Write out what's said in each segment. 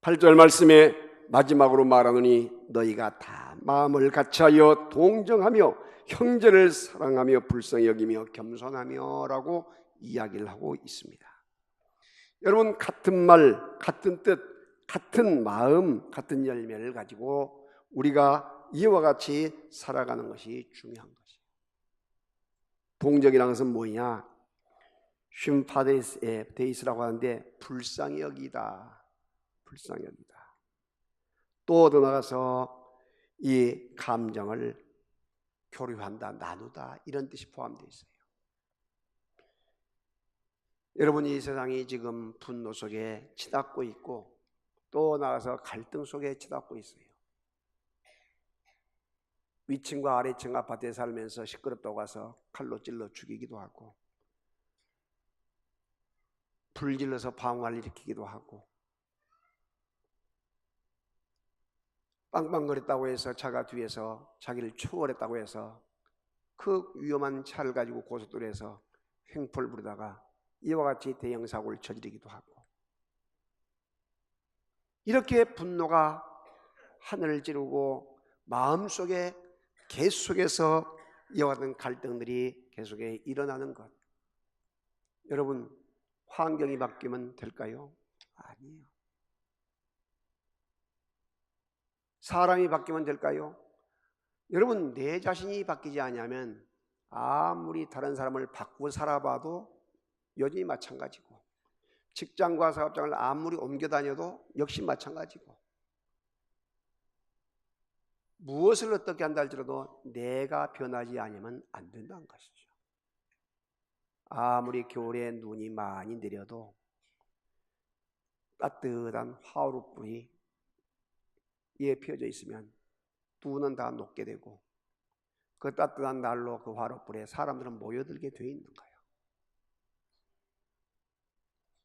8절 말씀에 마지막으로 말하노니 너희가 다 마음을 같이하여 동정하며 형제를 사랑하며 불쌍히 여기며 겸손하며 라고 이야기를 하고 있습니다. 여러분, 같은 말, 같은 뜻, 같은 마음, 같은 열매를 가지고 우리가 이와 같이 살아가는 것이 중요한 것이에요. 동정이라는 것은 뭐냐? 쉼파데이스라고 하는데 불쌍히 여기다, 불쌍히 여기다. 또 더 나아가서 이 감정을 교류한다, 나누다, 이런 뜻이 포함되어 있어요. 여러분, 이 세상이 지금 분노 속에 치닫고 있고 또 나아가서 갈등 속에 치닫고 있어요. 위층과 아래층 아파트에 살면서 시끄럽다고 해서 칼로 찔러 죽이기도 하고, 불질러서 방화를 일으키기도 하고, 빵빵거렸다고 해서 차가 뒤에서 자기를 초월했다고 해서 그 위험한 차를 가지고 고속도로에서 횡포를 부르다가 이와 같이 대형 사고를 저지르기도 하고, 이렇게 분노가 하늘을 찌르고 마음속에 계속해서 이와 같은 갈등들이 계속해 일어나는 것. 여러분, 환경이 바뀌면 될까요? 아니에요. 사람이 바뀌면 될까요? 여러분, 내 자신이 바뀌지 않으면 아무리 다른 사람을 바꾸고 살아봐도 여전히 마찬가지고, 직장과 사업장을 아무리 옮겨 다녀도 역시 마찬가지고, 무엇을 어떻게 한다 할지라도 내가 변하지 않으면 안 된다는 것이죠. 아무리 겨울에 눈이 많이 내려도 따뜻한 화로불이 위에 피어져 있으면 눈은 다 녹게 되고, 그 따뜻한 날로 그 화로불에 사람들은 모여들게 되어 있는 거예요.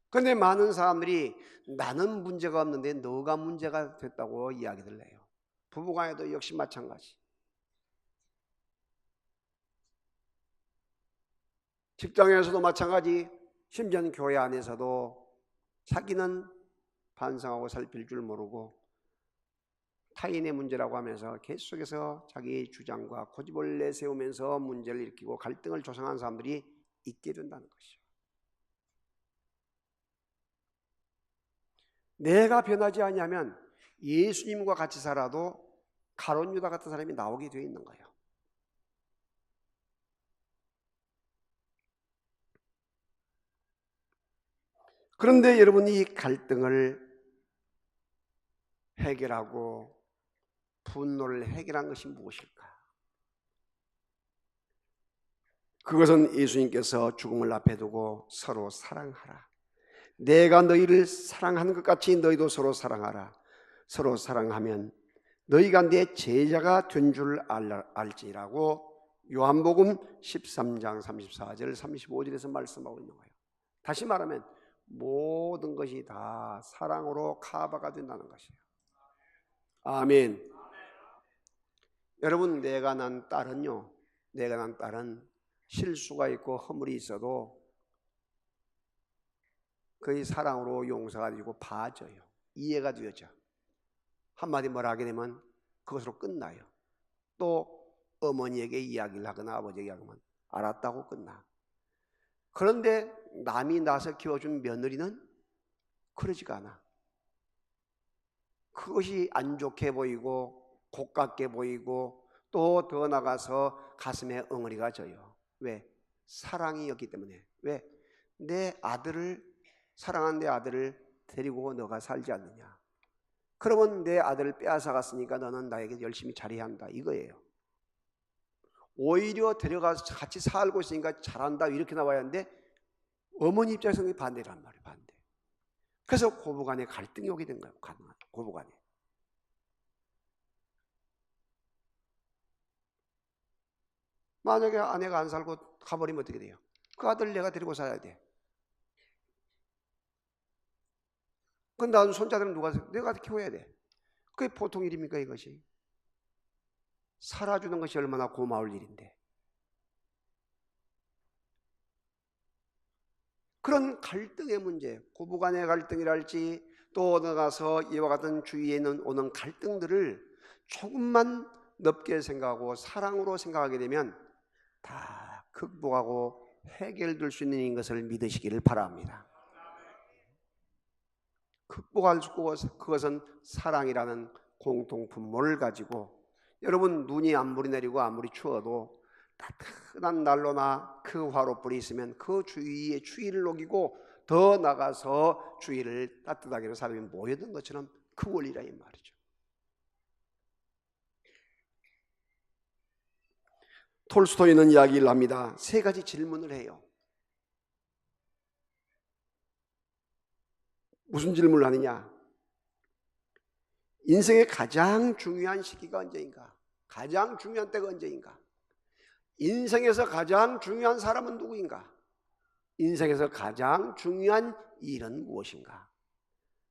그런데 많은 사람들이 나는 문제가 없는데 너가 문제가 됐다고 이야기를 해요. 부부간에도 역시 마찬가지. 직장에서도 마찬가지. 심지어는 교회 안에서도 자기는 반성하고 살필 줄 모르고 타인의 문제라고 하면서 계속해서 자기의 주장과 고집을 내세우면서 문제를 일으키고 갈등을 조성한 사람들이 있게 된다는 것이죠. 내가 변하지 않으면 예수님과 같이 살아도 가룟 유다 같은 사람이 나오게 되어 있는 거예요. 그런데 여러분, 이 갈등을 해결하고 분노를 해결한 것이 무엇일까? 그것은 예수님께서 죽음을 앞에 두고 서로 사랑하라. 내가 너희를 사랑하는 것 같이 너희도 서로 사랑하라. 서로 사랑하면 너희가 내 제자가 된 줄 알지라고 요한복음 13장 34절 35절에서 말씀하고 있는 거예요. 다시 말하면 모든 것이 다 사랑으로 커버가 된다는 것이에요. 아멘. 여러분, 내가 난 딸은 실수가 있고 허물이 있어도 그의 사랑으로 용서가 되고 봐줘요. 이해가 되어져. 한마디 뭐라 하게 되면 그것으로 끝나요. 또 어머니에게 이야기를 하거나 아버지에게 하면 알았다고 끝나. 그런데 남이 낳아서 키워준 며느리는 그러지가 않아. 그것이 안 좋게 보이고 고깝게 보이고 또 더 나가서 가슴에 엉어리가 져요. 왜? 사랑이었기 때문에. 왜? 사랑한 내 아들을 데리고 너가 살지 않느냐. 그러면 내 아들을 빼앗아 갔으니까 너는 나에게 열심히 잘해야 한다, 이거예요. 오히려 데려가서 같이 살고 있으니까 잘한다, 이렇게 나와야 하는데 어머니 입장에서는 반대란 말이에요. 반대. 그래서 고부간에 갈등이 오게 된 거예요. 고부간에. 만약에 아내가 안 살고 가버리면 어떻게 돼요? 그 아들 내가 데리고 살아야 돼. 그럼 나는 손자들은 내가 키워야 돼. 그게 보통 일입니까, 이것이? 살아주는 것이 얼마나 고마울 일인데. 그런 갈등의 문제, 고부간의 갈등이랄지 또 나가서 이와 같은 주위에 오는 갈등들을 조금만 넓게 생각하고 사랑으로 생각하게 되면 다 극복하고 해결될 수 있는 것을 믿으시기를 바랍니다. 극복할 수 있고 그것은 사랑이라는 공통분모를 가지고 여러분 눈이 아무리 내리고 아무리 추워도 따뜻한 난로나 그 화로불이 있으면 그 주위에 추위를 녹이고 더 나가서 주위를 따뜻하게 하는 사람이 모여든 것처럼 그 원리라 이 말이죠. 톨스토이는 이야기를 합니다. 세 가지 질문을 해요. 무슨 질문을 하느냐? 인생의 가장 중요한 시기가 언제인가? 가장 중요한 때가 언제인가? 인생에서 가장 중요한 사람은 누구인가? 인생에서 가장 중요한 일은 무엇인가?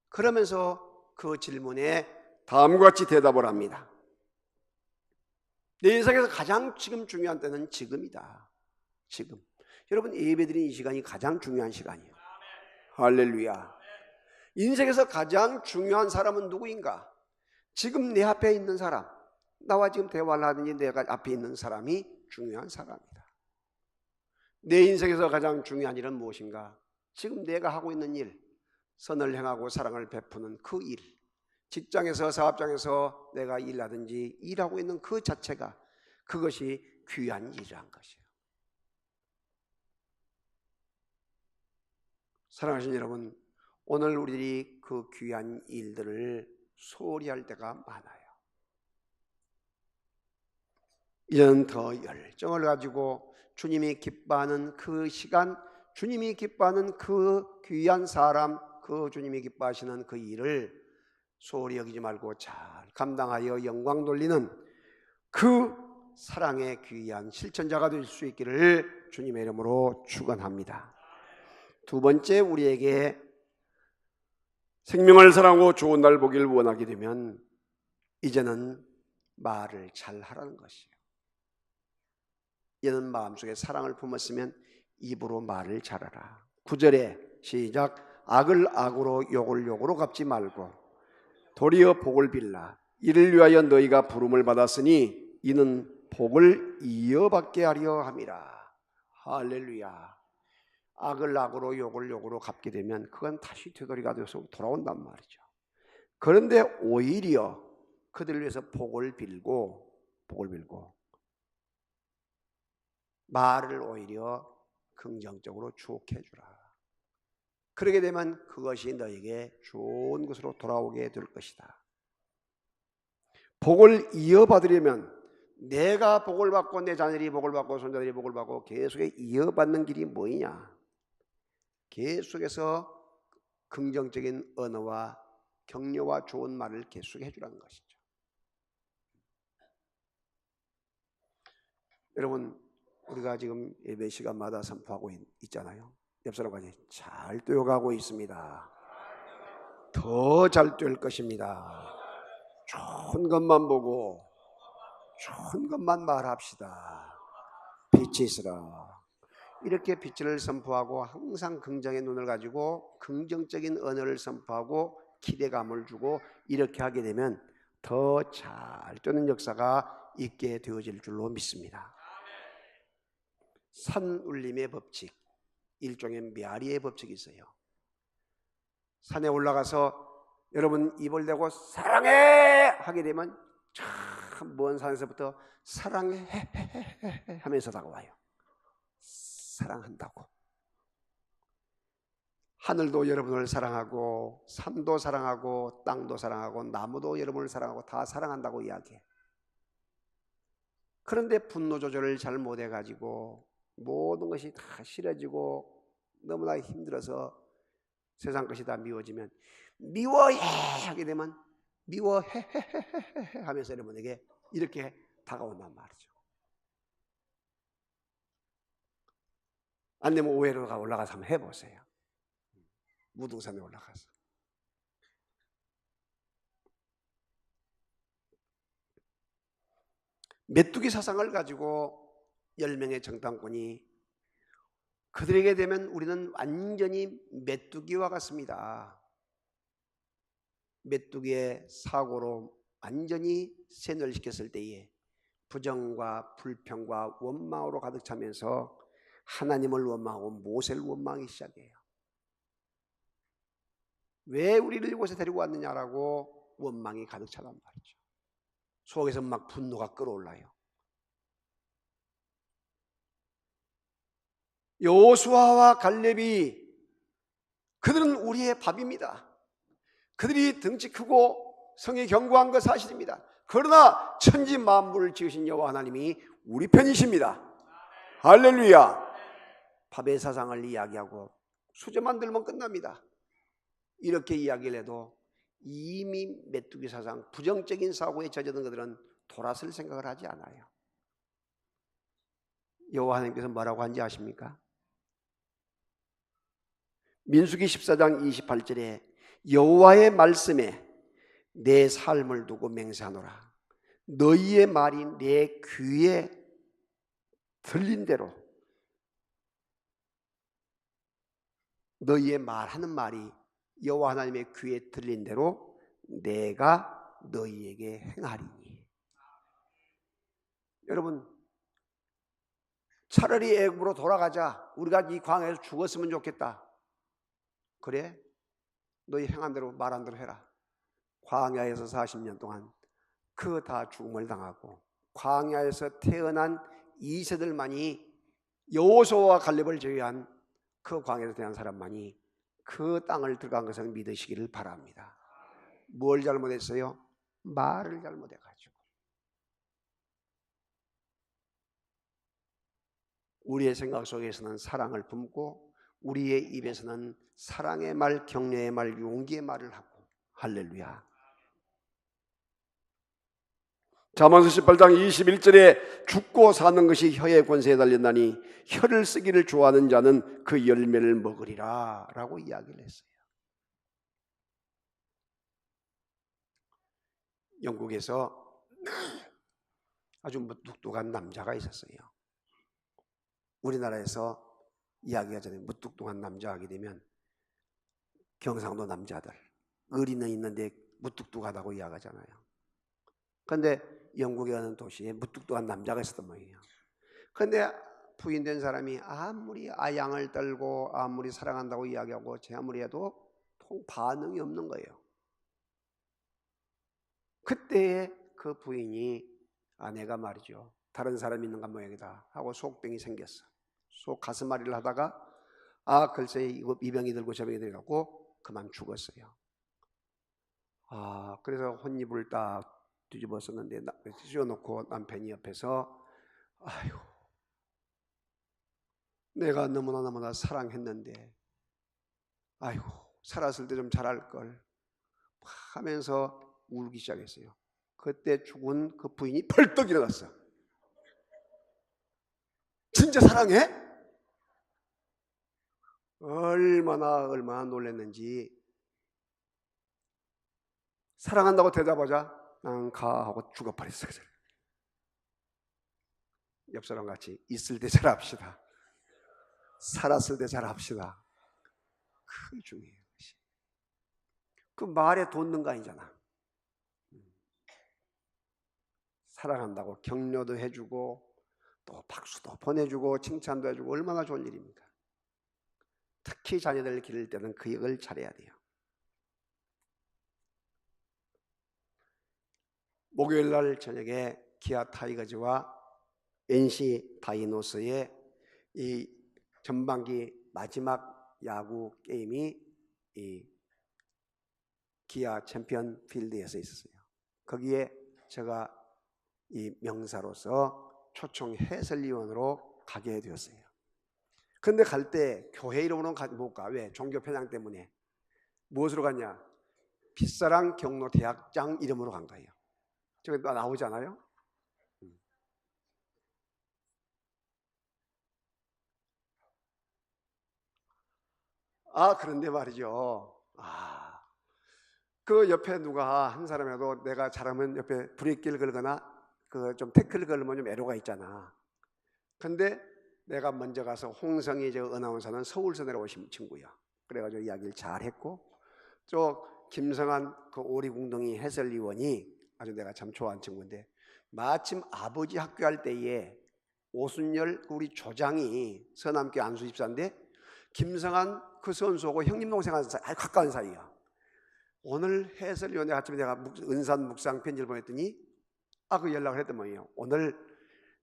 그러면서 그 질문에 다음과 같이 대답을 합니다. 내 인생에서 가장 지금 중요한 때는 지금이다. 지금. 여러분 예배드리는 이 시간이 가장 중요한 시간이에요. 할렐루야. 인생에서 가장 중요한 사람은 누구인가? 지금 내 앞에 있는 사람, 나와 지금 대화를 하든지 내가 앞에 있는 사람이 중요한 사람이다. 내 인생에서 가장 중요한 일은 무엇인가? 지금 내가 하고 있는 일, 선을 행하고 사랑을 베푸는 그 일, 직장에서 사업장에서 내가 일하든지 일하고 있는 그 자체가 그것이 귀한 일이란 것이에요. 사랑하시는 여러분, 오늘 우리들이 그 귀한 일들을 소홀히 할 때가 많아요. 이제는 더 열정을 가지고 주님이 기뻐하는 그 시간, 주님이 기뻐하는 그 귀한 사람, 그 주님이 기뻐하시는 그 일을 소홀히 여기지 말고 잘 감당하여 영광 돌리는 그 사랑의 귀한 실천자가 될 수 있기를 주님의 이름으로 축원합니다. 두 번째, 우리에게 생명을 사랑하고 좋은 날 보기를 원하게 되면 이제는 말을 잘 하라는 것이에요. 이제는 마음속에 사랑을 품었으면 입으로 말을 잘하라. 9절에 시작. 악을 악으로 욕을 욕으로 갚지 말고 도리어 복을 빌라. 이를 위하여 너희가 부름을 받았으니 이는 복을 이어받게 하려 함이라. 할렐루야. 악을 악으로 욕을 욕으로 갚게 되면 그건 다시 되돌이가 돼서 돌아온단 말이죠. 그런데 오히려 그들을 위해서 복을 빌고 말을 오히려 긍정적으로 주옥해 주라. 그러게 되면 그것이 너에게 좋은 것으로 돌아오게 될 것이다. 복을 이어받으려면 내가 복을 받고 내 자녀들이 복을 받고 손자들이 복을 받고 계속해 이어받는 길이 뭐냐? 계속해서 긍정적인 언어와 격려와 좋은 말을 계속해 주라는 것이죠. 여러분, 우리가 지금 예배 시간마다 선포하고 있잖아요. 옆 사람과 잘 뛰어가고 있습니다. 더 잘 뛸 것입니다. 좋은 것만 보고 좋은 것만 말합시다. 빛이 있으라. 이렇게 빛을 선포하고 항상 긍정의 눈을 가지고 긍정적인 언어를 선포하고 기대감을 주고 이렇게 하게 되면 더 잘 되는 역사가 있게 되어질 줄로 믿습니다. 산울림의 법칙, 일종의 메아리의 법칙이 있어요. 산에 올라가서 여러분 입을 대고 사랑해 하게 되면 참 먼 산에서부터 사랑해 하면서 다가와요. 사랑한다고. 하늘도 여러분을 사랑하고 산도 사랑하고 땅도 사랑하고 나무도 여러분을 사랑하고 다 사랑한다고 이야기해. 그런데 분노 조절을 잘 못해가지고 모든 것이 다 싫어지고 너무나 힘들어서 세상 것이 다 미워지면 미워해 하게 되면 미워해 하면서 여러분에게 이렇게 다가온단 말이죠. 안 되면 오해로가 올라가서 한번 해보세요. 무등산에 올라가서. 메뚜기 사상을 가지고 10명의 정탐꾼이 그들에게 되면 우리는 완전히 메뚜기와 같습니다. 메뚜기의 사고로 완전히 세뇌시켰을 때에 부정과 불평과 원망으로 가득 차면서 하나님을 원망하고 모세를 원망하기 시작해요. 왜 우리를 이곳에 데리고 왔느냐라고 원망이 가득 차단 말이죠. 속에서 막 분노가 끓어올라요. 여호수아와 갈렙이 그들은 우리의 밥입니다. 그들이 덩치 크고 성이 견고한 것 사실입니다. 그러나 천지 만물을 지으신 여호와 하나님이 우리 편이십니다. 할렐루야. 밥의 사상을 이야기하고 수저만 들면 끝납니다. 이렇게 이야기를 해도 이미 메뚜기 사상, 부정적인 사고에 젖어든 그들은 돌아설 생각을 하지 않아요. 여호와 하나님께서 뭐라고 하는지 아십니까? 민수기 14장 28절에 여호와의 말씀에 내 삶을 두고 맹세하노라. 너희의 말이 내 귀에 들린 대로, 너희의 말하는 말이 여호와 하나님의 귀에 들린 대로 내가 너희에게 행하리니. 여러분, 차라리 애굽으로 돌아가자. 우리가 이 광야에서 죽었으면 좋겠다. 그래? 너희 행한 대로 말한 대로 해라. 광야에서 40년 동안 그 다 죽음을 당하고 광야에서 태어난 2세들만이 여호수아와 갈렙을 제외한 그 광야에서 태어난 사람만이 그 땅을 들어간 것을 믿으시기를 바랍니다. 뭘 잘못했어요? 말을 잘못해가지고. 우리의 생각 속에서는 사랑을 품고 우리의 입에서는 사랑의 말, 격려의 말, 용기의 말을 하고. 할렐루야. 잠언서 18장 21절에 죽고 사는 것이 혀의 권세에 달렸나니 혀를 쓰기를 좋아하는 자는 그 열매를 먹으리라 라고 이야기를 했어요. 영국에서 아주 무뚝뚝한 남자가 있었어요. 우리나라에서 이야기하잖아요. 무뚝뚝한 남자 하게 되면 경상도 남자들 의리는 있는데 무뚝뚝하다고 이야기하잖아요. 그런데 영국에 어느 도시에 무뚝뚝한 남자가 있었단 말이에요. 그런데 부인된 사람이 아무리 아양을 떨고 아무리 사랑한다고 이야기하고 제 아무리 해도 반응이 없는 거예요. 그때에 그 부인이 아내가 말이죠. 다른 사람이 있는가 모양이다 하고 속병이 생겼어. 속 가슴앓이를 하다가 글쎄 이 병이 들고 저 병이 들어가고 그만 죽었어요. 그래서 혼입을 딱 뒤집어 썼는데 씌워놓고 남편이 옆에서 아이고 내가 너무나 사랑했는데 아이고 살았을 때 좀 잘할 걸 하면서 울기 시작했어요. 그때 죽은 그 부인이 벌떡 일어났어. 진짜 사랑해? 얼마나 놀랐는지. 사랑한다고 대답하자 난 가 하고 죽어버렸어. 옆 사람 같이 있을 때 잘합시다. 살았을 때 잘합시다. 그게 중요해요. 그 말에 돋는 거 아니잖아. 사랑한다고 격려도 해주고 또 박수도 보내주고 칭찬도 해주고 얼마나 좋은 일입니까? 특히 자녀들 기를 때는 그 역을 잘해야 돼요. 목요일 날 저녁에 기아 타이거즈와 NC 다이노스의 이 전반기 마지막 야구 게임이 이 기아 챔피언 필드에서 있었어요. 거기에 제가 이 명사로서 초청 해설위원으로 가게 되었어요. 그런데 갈 때 교회 이름으로는 못 가. 왜? 종교 편향 때문에. 무엇으로 갔냐? 빗사랑 경로대학장 이름으로 간 거예요. 저기 나오잖아요. 그런데 말이죠. 그 옆에 누가 한 사람이라도 내가 잘하면 옆에 브레이크를 걸거나 그 좀 태클을 걸면 좀 애로가 있잖아. 근데 내가 먼저 가서 홍성희 저 어나운서는 서울서 내려오신 친구야. 그래가지고 이야기를 잘 했고 저 김성한 그 오리궁둥이 해설위원이 아주 내가 참 좋아하는 친구인데, 마침 아버지 학교할 때에 오순열 우리 조장이 서남교 안수집사인데 김성한 그 선수하고 형님 동생하고 아주 가까운 사이야. 오늘 해설위원회 아침에 내가 은산 묵상 편지를 보냈더니 그 연락을 했단 말이에요. 오늘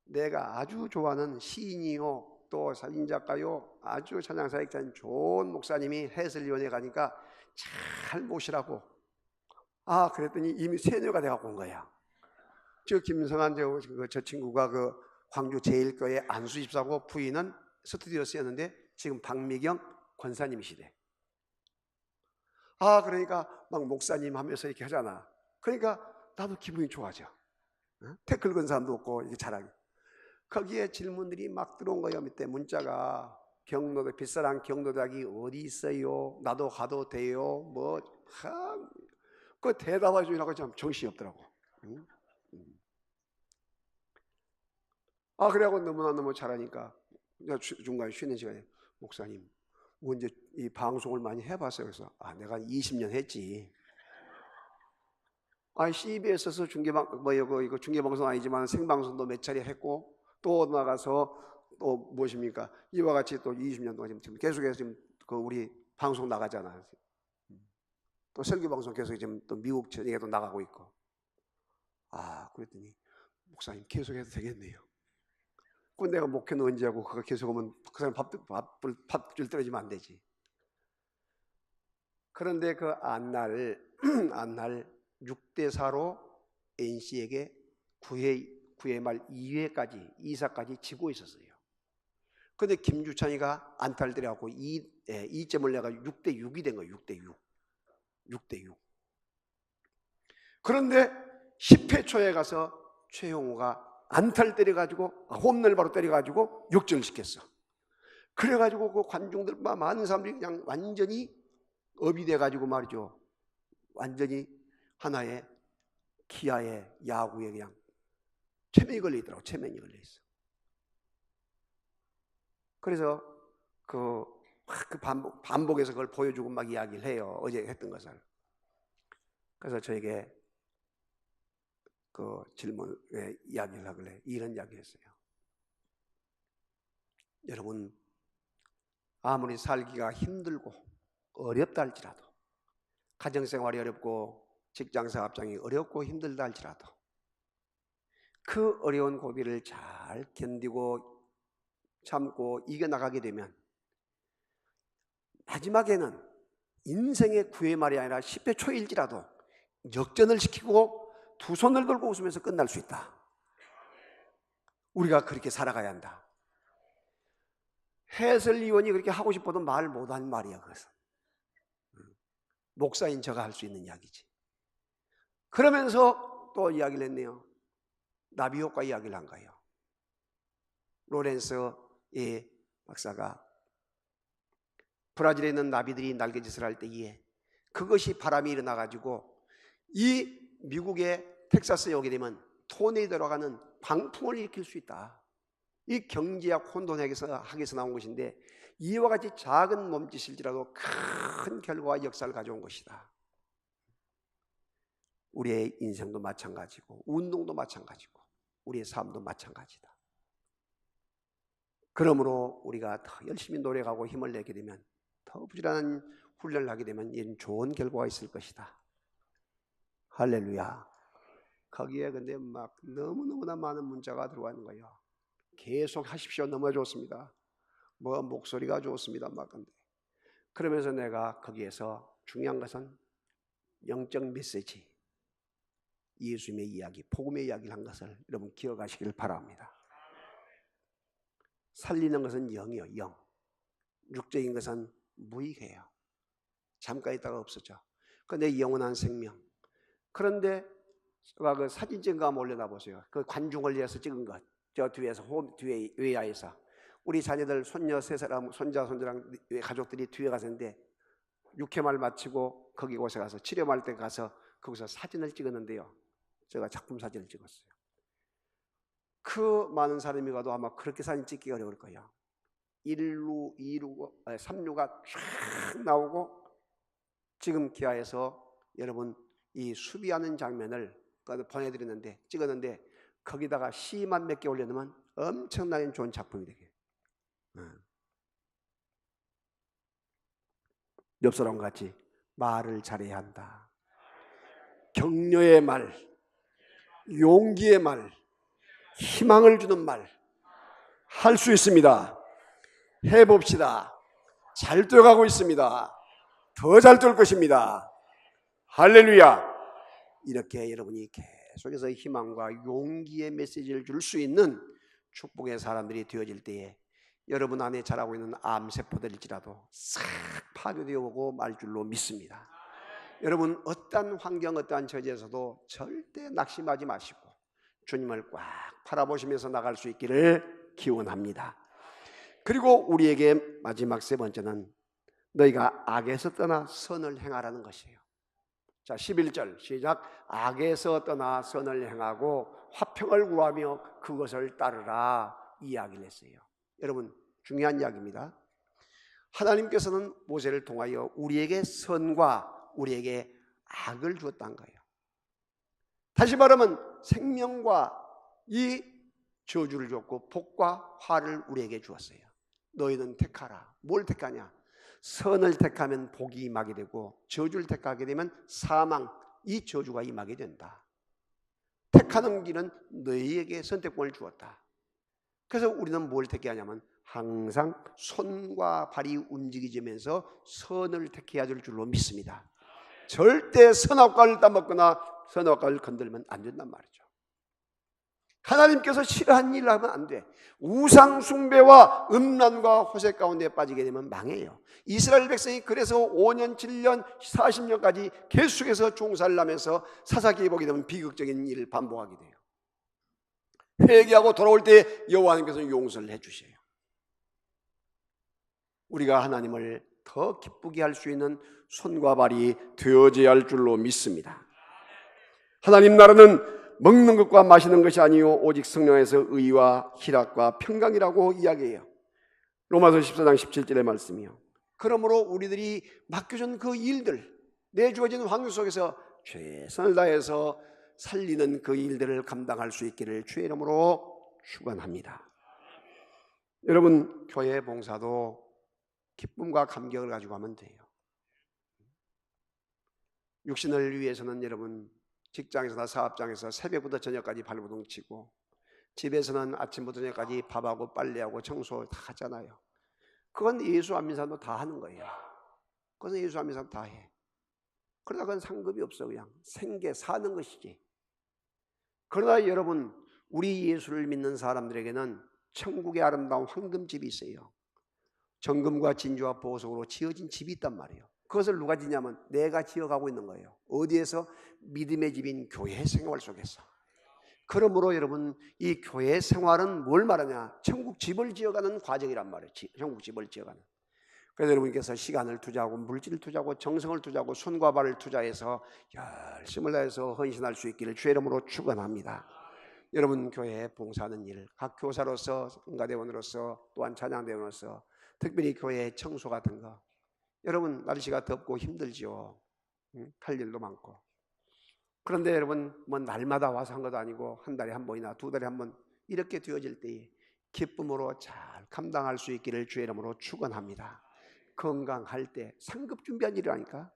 내가 아주 좋아하는 시인이요 또 사진작가요 아주 찬양사역자인 좋은 목사님이 해설위원회 가니까 잘 모시라고. 그랬더니 이미 세녀가 돼갖고 온 거야. 저 김성한 저 친구가 그 광주 제1교회 안수집사고 부인은 스튜디오 쓰였는데 지금 박미경 권사님이시대. 그러니까 막 목사님 하면서 이렇게 하잖아. 그러니까 나도 기분이 좋아져. 태클 건 사람도 없고 이렇게 잘하게. 거기에 질문들이 막 들어온 거예요. 밑에 문자가 경로대 빗사람 경로대학이 어디 있어요? 나도 가도 돼요? 그 대답해 주려고 참 정신이 없더라고. 그래갖고 너무 잘하니까 중간에 쉬는 시간에 목사님 언제 이 방송을 많이 해봤어요. 그래서 내가 20년 했지. CBS에서 이거 중계방송 아니지만 생방송도 몇 차례 했고 또 나가서 또 무엇입니까? 이와 같이 또 20년 동안 지금 계속해서 지금 그 우리 방송 나가잖아요. 또 설교 방송 계속 지금 또 미국 전역에도 나가고 있고. 그랬더니 목사님 계속해도 되겠네요. 그 내가 목회는 언제 하고 그거 계속하면 그 사람 밥줄 떨어지면 안 되지. 그런데 그 안날 6대4로 NC에게 9회 말 2회까지 이사까지 지고 있었어요. 그런데 김주찬이가 안타를 때려갖고 2점을 내가 6대6이 된 거예요. 6대6. 그런데 10회 초에 가서 최용호가 안타를 때려가지고 홈런을 바로 때려가지고 역전을 시켰어. 그래가지고 그 관중들 많은 사람들이 그냥 완전히 업이 돼가지고 말이죠. 완전히 하나의 기아의 야구에 그냥 최면이 걸려 있더라고. 최면이 걸려 있어. 그래서 그 반복해서 그걸 보여주고 막 이야기를 해요. 어제 했던 것을. 그래서 저에게 그 질문에 이야기를 하길래 이런 이야기 했어요. 여러분, 아무리 살기가 힘들고 어렵다 할지라도, 가정생활이 어렵고 직장사업장이 어렵고 힘들다 할지라도 그 어려운 고비를 잘 견디고 참고 이겨나가게 되면 마지막에는 인생의 9회 말이 아니라 10회 초일지라도 역전을 시키고 두 손을 걸고 웃으면서 끝날 수 있다. 우리가 그렇게 살아가야 한다. 해설위원이 그렇게 하고 싶어도 말 못한 말이야. 그래서 목사인 저가 할 수 있는 이야기지. 그러면서 또 이야기를 했네요. 나비효과 이야기를 한 거예요. 로렌스 박사가 브라질에 있는 나비들이 날개짓을 할 때에 그것이 바람이 일어나가지고 이 미국의 텍사스에 오게 되면 토네이도로 가는 광풍을 일으킬 수 있다. 이 경제학 혼돈학에서 나온 것인데 이와 같이 작은 몸짓일지라도 큰 결과와 역사를 가져온 것이다. 우리의 인생도 마찬가지고 운동도 마찬가지고 우리의 삶도 마찬가지다. 그러므로 우리가 더 열심히 노력하고 힘을 내게 되면 더 부지런한 훈련을 하게 되면 이런 좋은 결과가 있을 것이다. 할렐루야. 거기에 근데 막 너무너무나 많은 문자가 들어가는 거예요. 계속 하십시오. 너무 좋습니다. 목소리가 좋습니다. 막 근데 그러면서 내가 거기에서 중요한 것은 영적 메시지, 예수님의 이야기, 복음의 이야기를 한 것을 여러분 기억하시길 바랍니다. 살리는 것은 영이요, 영. 육적인 것은 무익해요. 잠깐 있다가 없어져. 그런데 영원한 생명. 그런데 제가 그 사진 찍은 거 한번 올려다 보세요. 그 관중을 위해서 찍은 것. 저 뒤에서 뒤에 외야에서 우리 자녀들 손녀 3사람 손자랑 가족들이 뒤에 가서는데 6회말 마치고 거기 곳에 가서 치료할 때 가서 거기서 사진을 찍었는데요. 제가 작품 사진을 찍었어요. 그 많은 사람이 가도 아마 그렇게 사진 찍기 어려울 거예요. 1루, 2루가 3루가 쫙 나오고 지금 기아에서 여러분 이 수비하는 장면을 보내드렸는데 찍었는데 거기다가 시만 몇 개 올려놓으면 엄청나게 좋은 작품이 되게. 옆 사람과 같이 말을 잘해야 한다. 격려의 말, 용기의 말, 희망을 주는 말 할 수 있습니다. 해봅시다. 잘 뛰어가고 있습니다. 더 잘 뛸 것입니다. 할렐루야. 이렇게 여러분이 계속해서 희망과 용기의 메시지를 줄 수 있는 축복의 사람들이 되어질 때에 여러분 안에 자라고 있는 암세포들일지라도 싹 파괴되어 오고 말 줄로 믿습니다. 여러분 어떠한 환경 어떠한 처지에서도 절대 낙심하지 마시고 주님을 꽉 바라보시면서 나갈 수 있기를 기원합니다. 그리고 우리에게 마지막 세 번째는 너희가 악에서 떠나 선을 행하라는 것이에요. 자, 11절 시작. 악에서 떠나 선을 행하고 화평을 구하며 그것을 따르라 이야기를 했어요. 여러분 중요한 이야기입니다. 하나님께서는 모세를 통하여 우리에게 선과 우리에게 악을 주었다는 거예요. 다시 말하면 생명과 이 저주를 줬고 복과 화를 우리에게 주었어요. 너희는 택하라. 뭘 택하냐? 선을 택하면 복이 임하게 되고 저주를 택하게 되면 사망, 이 저주가 임하게 된다. 택하는 길은 너희에게 선택권을 주었다. 그래서 우리는 뭘 택해야냐면 항상 손과 발이 움직이면서 선을 택해야 될 줄로 믿습니다. 절대 선악과를 따먹거나 선악과를 건들면 안 된단 말이죠. 하나님께서 싫어하는 일을 하면 안 돼. 우상 숭배와 음란과 호색 가운데 빠지게 되면 망해요. 이스라엘 백성이 그래서 5년, 7년, 40년까지 계속해서 종살을 하면서 사사기에 보게 되면 비극적인 일을 반복하게 돼요. 회개하고 돌아올 때 여호와님께서 용서를 해주셔요. 우리가 하나님을 더 기쁘게 할 수 있는 손과 발이 되어져야 할 줄로 믿습니다. 하나님 나라는 먹는 것과 마시는 것이 아니요 오직 성령에서 의와 희락과 평강이라고 이야기해요. 로마서 14장 17절의 말씀이요. 그러므로 우리들이 맡겨준 그 일들, 내주어진 환경 속에서 최선을 다해서 살리는 그 일들을 감당할 수 있기를 주의 이름으로 축원합니다. 여러분 교회 봉사도 기쁨과 감격을 가지고 하면 돼요. 육신을 위해서는 여러분 직장에서나 사업장에서 새벽부터 저녁까지 발버둥 치고 집에서는 아침부터 저녁까지 밥하고 빨래하고 청소 다 하잖아요. 그건 예수 안 믿는 사람도 다 하는 거예요. 그건 예수 안 믿는 사람 다 해. 그러나 그건 상급이 없어. 그냥 생계 사는 것이지. 그러나 여러분 우리 예수를 믿는 사람들에게는 천국의 아름다운 황금집이 있어요. 정금과 진주와 보석으로 지어진 집이 있단 말이에요. 그것을 누가 지냐면 내가 지어가고 있는 거예요. 어디에서? 믿음의 집인 교회 생활 속에서. 그러므로 여러분 이 교회 생활은 뭘 말하냐? 천국 집을 지어가는 과정이란 말이에요. 천국 집을 지어가는. 그래서 여러분께서 시간을 투자하고 물질을 투자하고 정성을 투자하고 손과 발을 투자해서 열심을 다해서 헌신할 수 있기를 주의 이름으로 축원합니다. 여러분 교회에 봉사하는 일, 각 교사로서 응가대원으로서 또한 찬양대원으로서 특별히 교회 청소 같은 거, 여러분 날씨가 덥고 힘들지요. 할 일도 많고. 그런데 여러분 뭐 날마다 와서 한 것도 아니고 한 달에 한 번이나 두 달에 한 번 이렇게 되어질 때에 기쁨으로 잘 감당할 수 있기를 주의 이름으로 축원합니다. 건강할 때 상급 준비한 일이라니까.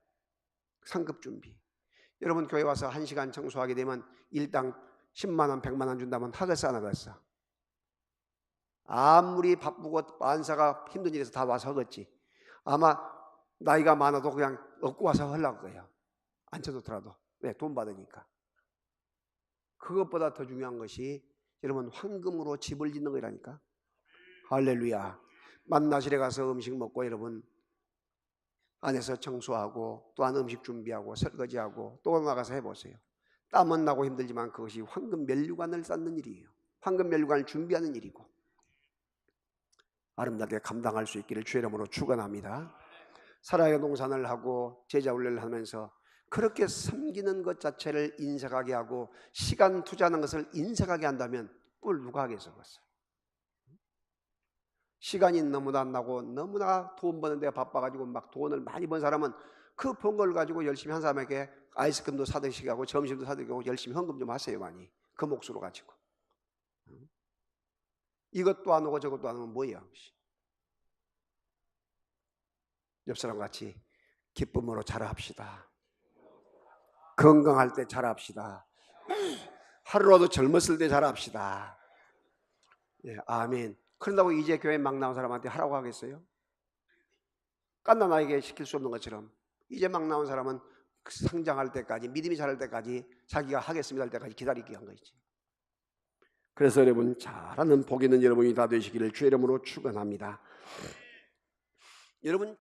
상급 준비. 여러분 교회 와서 1시간 청소하게 되면 일당 10만 원, 100만 원 준다면 하겠어 안 하겠어? 아무리 바쁘고 만사가 힘든 일에서 다 와서 하겠지. 아마 나이가 많아도 그냥 얻고 와서 하려고 거예요. 앉혀놓더라도. 왜? 돈 받으니까. 그것보다 더 중요한 것이 여러분 황금으로 집을 짓는 거라니까. 할렐루야. 만나실에 가서 음식 먹고 여러분 안에서 청소하고 또한 음식 준비하고 설거지하고 또 나가서 해보세요. 땀은 나고 힘들지만 그것이 황금 면류관을 쌓는 일이에요. 황금 면류관을 준비하는 일이고 아름답게 감당할 수 있기를 주의 이름으로 축원합니다. 살아야 농산을 하고 제자 훈련을 하면서 그렇게 섬기는 것 자체를 인색하게 하고 시간 투자하는 것을 인색하게 한다면 그걸 누가 하겠어? 시간이 너무나 안 나고 너무나 돈 버는 데 바빠가지고 막 돈을 많이 번 사람은 그 번 걸 가지고 열심히 한 사람에게 아이스크림도 사드시게 하고 점심도 사드시게 하고 열심히 헌금 좀 하세요. 많이 그 몫으로 가지고. 이것도 안 오고 저것도 안 오면 뭐야? 옆 사람 같이 기쁨으로 자라합시다. 건강할 때 자라합시다. 하루라도 젊었을 때 자라합시다. 예, 아멘. 그런다고 이제 교회 막 나온 사람한테 하라고 하겠어요? 깐난아이게 시킬 수 없는 것처럼 이제 막 나온 사람은 성장할 때까지, 믿음이 자랄 때까지, 자기가 하겠습니다 할 때까지 기다리기 한 거지. 그래서 여러분, 잘하는 복 있는 여러분이 다 되시기를 주의 이름으로 축원합니다. 여러분